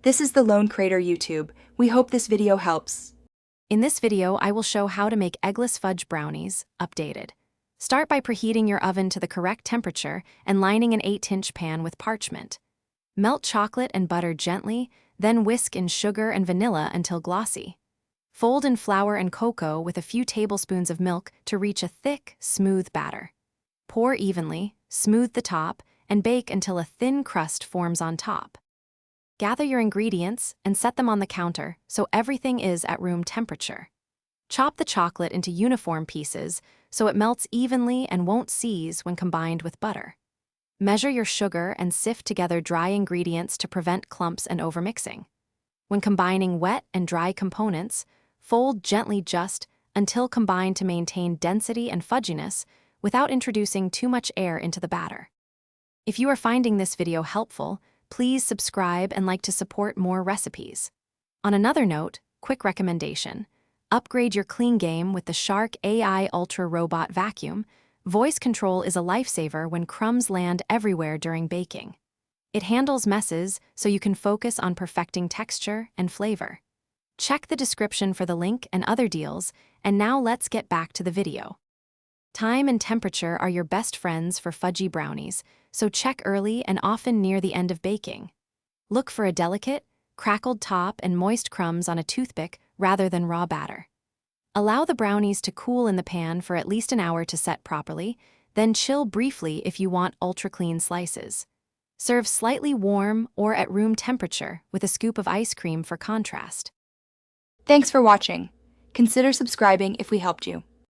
This is the Lone Crater YouTube. We hope this video helps. In this video, I will show how to make Eggless Fudge Brownies, updated. Start by preheating your oven to the correct temperature and lining an 8-inch pan with parchment. Melt chocolate and butter gently, then whisk in sugar and vanilla until glossy. Fold in flour and cocoa with a few tablespoons of milk to reach a thick, smooth batter. Pour evenly, smooth the top, and bake until a thin crust forms on top. Gather your ingredients and set them on the counter so everything is at room temperature. Chop the chocolate into uniform pieces so it melts evenly and won't seize when combined with butter. Measure your sugar and sift together dry ingredients to prevent clumps and overmixing. When combining wet and dry components, fold gently just until combined to maintain density and fudginess without introducing too much air into the batter. If you are finding this video helpful, please subscribe and like to support more recipes. On another note, quick recommendation: upgrade your clean game with the Shark AI Ultra Robot Vacuum. Voice control is a lifesaver when crumbs land everywhere during baking. It handles messes so you can focus on perfecting texture and flavor. Check the description for the link and other deals, and now let's get back to the video. Time and temperature are your best friends for fudgy brownies, so check early and often near the end of baking. Look for a delicate, crackled top and moist crumbs on a toothpick rather than raw batter. Allow the brownies to cool in the pan for at least an hour to set properly, then chill briefly if you want ultra-clean slices. Serve slightly warm or at room temperature with a scoop of ice cream for contrast. Thanks for watching. Consider subscribing if we helped you.